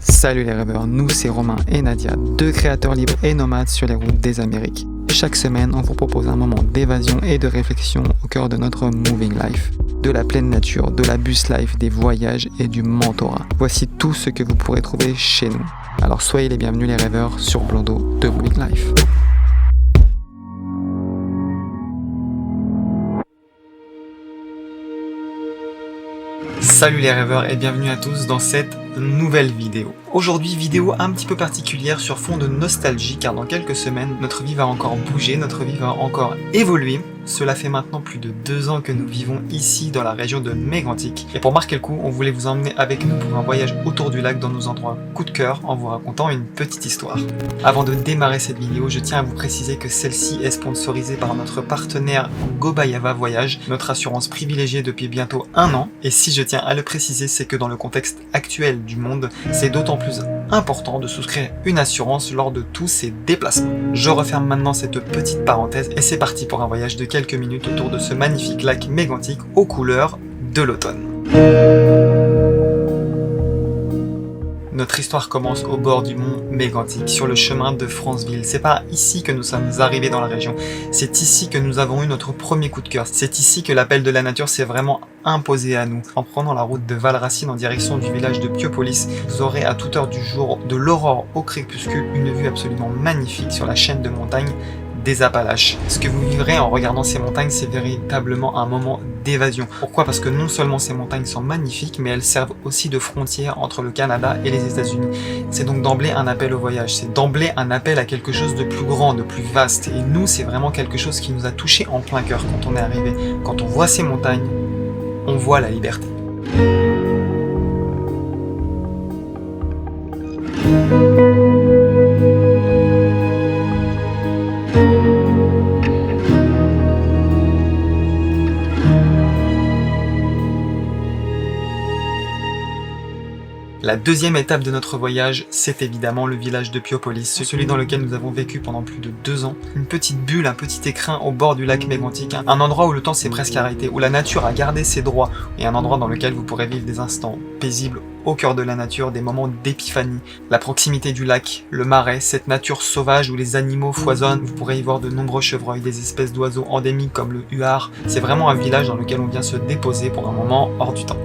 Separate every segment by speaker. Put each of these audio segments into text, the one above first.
Speaker 1: Salut les rêveurs, nous c'est Romain et Nadia, deux créateurs libres et nomades sur les routes des Amériques. Chaque semaine, on vous propose un moment d'évasion et de réflexion au cœur de notre moving life. De la pleine nature, de la bus life, des voyages et du mentorat. Voici tout ce que vous pourrez trouver chez nous. Alors soyez les bienvenus les rêveurs sur Blondeau de Moving Life. Salut les rêveurs et bienvenue à tous dans cette nouvelle vidéo. Aujourd'hui, vidéo un petit peu particulière sur fond de nostalgie car dans quelques semaines, notre vie va encore bouger, notre vie va encore évoluer. Cela fait maintenant plus de 2 ans que nous vivons ici dans la région de Mégantic. Et pour marquer le coup, on voulait vous emmener avec nous pour un voyage autour du lac dans nos endroits coup de cœur en vous racontant une petite histoire. Avant de démarrer cette vidéo, je tiens à vous préciser que celle-ci est sponsorisée par notre partenaire Gobayava Voyage, notre assurance privilégiée depuis bientôt 1 an. Et si je tiens à le préciser, c'est que dans le contexte actuel du monde, c'est d'autant plus important de souscrire une assurance lors de tous ces déplacements. Je referme maintenant cette petite parenthèse et c'est parti pour un voyage de quelques minutes autour de ce magnifique lac Mégantic aux couleurs de l'automne. Notre histoire commence au bord du mont Mégantic, sur le chemin de Franceville. C'est pas ici que nous sommes arrivés dans la région, c'est ici que nous avons eu notre premier coup de cœur. C'est ici que l'appel de la nature s'est vraiment imposé à nous. En prenant la route de Valracine en direction du village de Piopolis, vous aurez à toute heure du jour, de l'aurore au crépuscule, une vue absolument magnifique sur la chaîne de montagnes des Appalaches. Ce que vous vivrez en regardant ces montagnes, c'est véritablement un moment d'évasion. Pourquoi ? Parce que non seulement ces montagnes sont magnifiques, mais elles servent aussi de frontière entre le Canada et les États-Unis. C'est donc d'emblée un appel au voyage, c'est d'emblée un appel à quelque chose de plus grand, de plus vaste. Et nous, c'est vraiment quelque chose qui nous a touchés en plein cœur quand on est arrivé. Quand on voit ces montagnes, on voit la liberté. La deuxième étape de notre voyage, c'est évidemment le village de Piopolis, celui dans lequel nous avons vécu pendant plus de 2 ans. Une petite bulle, un petit écrin au bord du lac Mégantic, un endroit où le temps s'est presque arrêté, où la nature a gardé ses droits, et un endroit dans lequel vous pourrez vivre des instants paisibles au cœur de la nature, des moments d'épiphanie. La proximité du lac, le marais, cette nature sauvage où les animaux foisonnent, vous pourrez y voir de nombreux chevreuils, des espèces d'oiseaux endémiques comme le huard. C'est vraiment un village dans lequel on vient se déposer pour un moment hors du temps.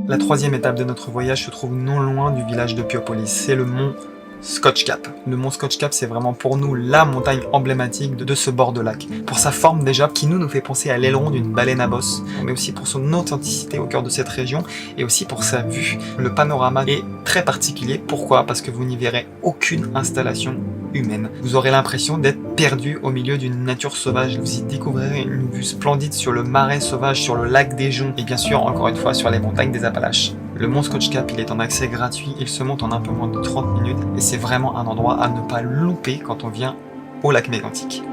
Speaker 1: La troisième étape de notre voyage se trouve non loin du village de Piopolis, c'est le mont Scotch Cap. Le mont Scotch Cap, c'est vraiment pour nous la montagne emblématique de ce bord de lac. Pour sa forme déjà, qui nous fait penser à l'aileron d'une baleine à bosse, mais aussi pour son authenticité au cœur de cette région, et aussi pour sa vue. Le panorama est très particulier. Pourquoi ? Parce que vous n'y verrez aucune installation humaine. Vous aurez l'impression d'être perdu au milieu d'une nature sauvage. Vous y découvrirez une vue splendide sur le marais sauvage, sur le lac des Joncs, et bien sûr, encore une fois, sur les montagnes des Appalaches. Le mont Scotch Cap, il est en accès gratuit, il se monte en un peu moins de 30 minutes, et c'est vraiment un endroit à ne pas louper quand on vient au lac Mégantic.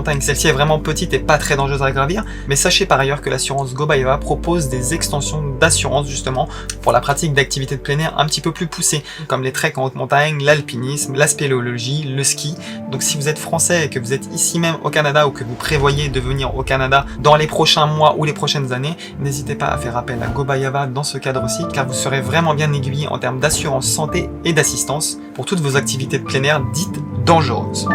Speaker 1: montagne. Celle-ci est vraiment petite et pas très dangereuse à gravir, mais sachez par ailleurs que l'assurance Gobaeva propose des extensions d'assurance justement pour la pratique d'activités de plein air un petit peu plus poussées, comme les treks en haute montagne, l'alpinisme, la spéléologie, le ski. Donc si vous êtes français et que vous êtes ici même au Canada ou que vous prévoyez de venir au Canada dans les prochains mois ou les prochaines années, n'hésitez pas à faire appel à Gobaeva dans ce cadre-ci, car vous serez vraiment bien aiguillé en termes d'assurance santé et d'assistance pour toutes vos activités de plein air dites dangereuses.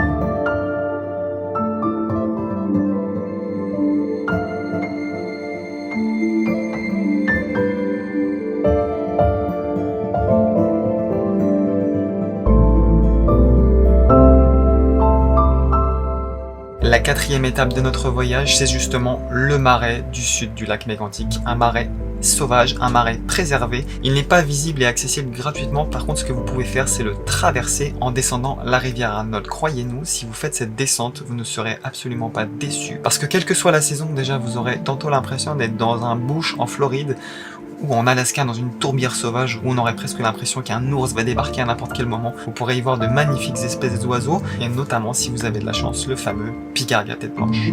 Speaker 1: La quatrième étape de notre voyage, c'est justement le marais du sud du lac Mégantic, un marais sauvage, un marais préservé. Il n'est pas visible et accessible gratuitement, par contre ce que vous pouvez faire c'est le traverser en descendant la rivière Arnold. Croyez-nous, si vous faites cette descente, vous ne serez absolument pas déçus, parce que quelle que soit la saison, déjà vous aurez tantôt l'impression d'être dans un bush en Floride, ou en Alaska dans une tourbière sauvage où on aurait presque l'impression qu'un ours va débarquer à n'importe quel moment. Vous pourrez y voir de magnifiques espèces d'oiseaux, et notamment si vous avez de la chance, le fameux pigargue à tête blanche.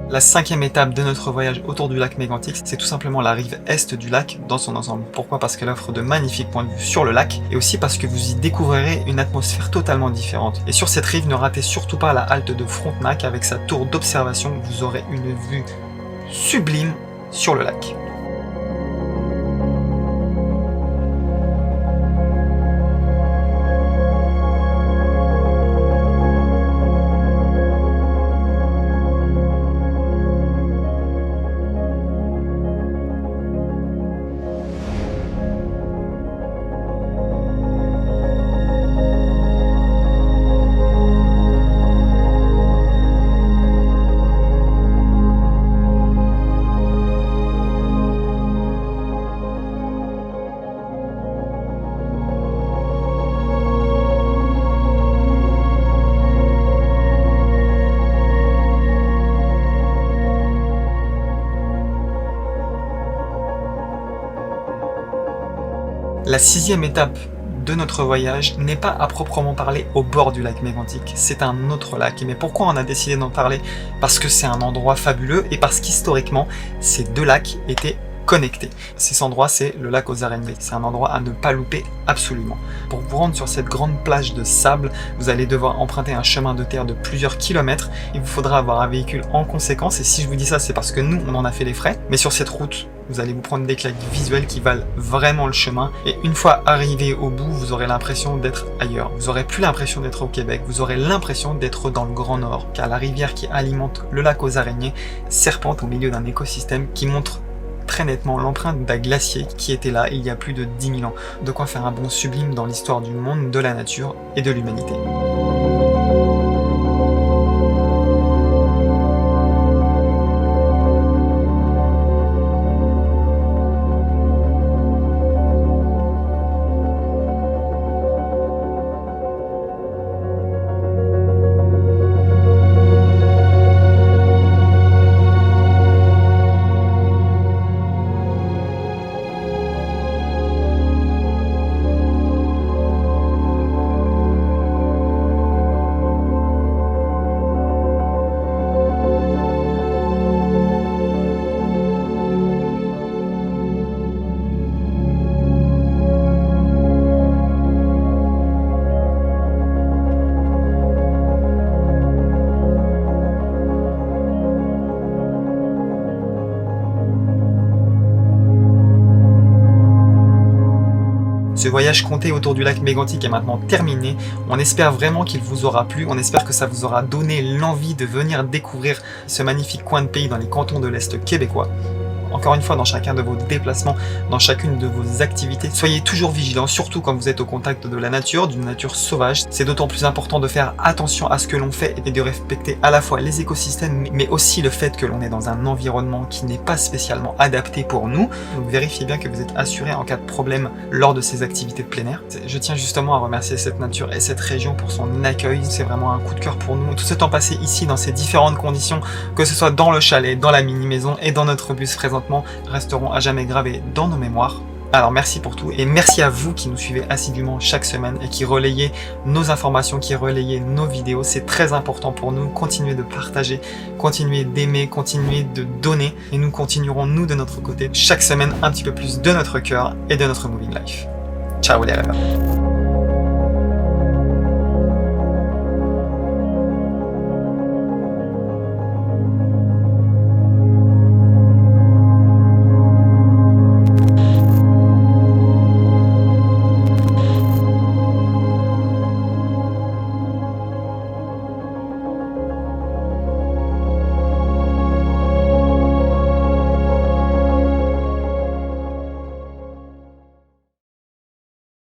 Speaker 1: La cinquième étape de notre voyage autour du lac Mégantic, c'est tout simplement la rive est du lac dans son ensemble. Pourquoi? Parce qu'elle offre de magnifiques points de vue sur le lac, et aussi parce que vous y découvrirez une atmosphère totalement différente. Et sur cette rive, ne ratez surtout pas la halte de Frontenac avec sa tour d'observation, vous aurez une vue sublime sur le lac. La sixième étape de notre voyage n'est pas à proprement parler au bord du lac Mégantic, c'est un autre lac. Mais pourquoi on a décidé d'en parler? Parce que c'est un endroit fabuleux et parce qu'historiquement, ces deux lacs étaient connectés. Cet endroit, c'est le lac aux araignées. C'est un endroit à ne pas louper absolument. Pour vous rendre sur cette grande plage de sable, vous allez devoir emprunter un chemin de terre de plusieurs kilomètres. Il vous faudra avoir un véhicule en conséquence. Et si je vous dis ça, c'est parce que nous, on en a fait les frais. Mais sur cette route, vous allez vous prendre des claques visuelles qui valent vraiment le chemin. Et une fois arrivé au bout, vous aurez l'impression d'être ailleurs. Vous aurez plus l'impression d'être au Québec. Vous aurez l'impression d'être dans le Grand Nord. Car la rivière qui alimente le lac aux araignées serpente au milieu d'un écosystème qui montre très nettement l'empreinte d'un glacier qui était là il y a plus de 10 000 ans. De quoi faire un bond sublime dans l'histoire du monde, de la nature et de l'humanité. Ce voyage compté autour du lac Mégantic est maintenant terminé. On espère vraiment qu'il vous aura plu, on espère que ça vous aura donné l'envie de venir découvrir ce magnifique coin de pays dans les cantons de l'Est québécois. Encore une fois, dans chacun de vos déplacements, dans chacune de vos activités, soyez toujours vigilants, surtout quand vous êtes au contact de la nature, d'une nature sauvage. C'est d'autant plus important de faire attention à ce que l'on fait et de respecter à la fois les écosystèmes, mais aussi le fait que l'on est dans un environnement qui n'est pas spécialement adapté pour nous. Donc vérifiez bien que vous êtes assuré en cas de problème lors de ces activités de plein air. Je tiens justement à remercier cette nature et cette région pour son accueil. C'est vraiment un coup de cœur pour nous. Tout ce temps passé ici dans ces différentes conditions, que ce soit dans le chalet, dans la mini-maison et dans notre bus présentement, resteront à jamais gravés dans nos mémoires. Alors merci pour tout et merci à vous qui nous suivez assidûment chaque semaine et qui relayez nos informations, qui relayez nos vidéos. C'est très important pour nous. Continuez de partager, continuez d'aimer, continuez de donner et nous continuerons nous de notre côté chaque semaine un petit peu plus de notre cœur et de notre moving life. Ciao les rêveurs.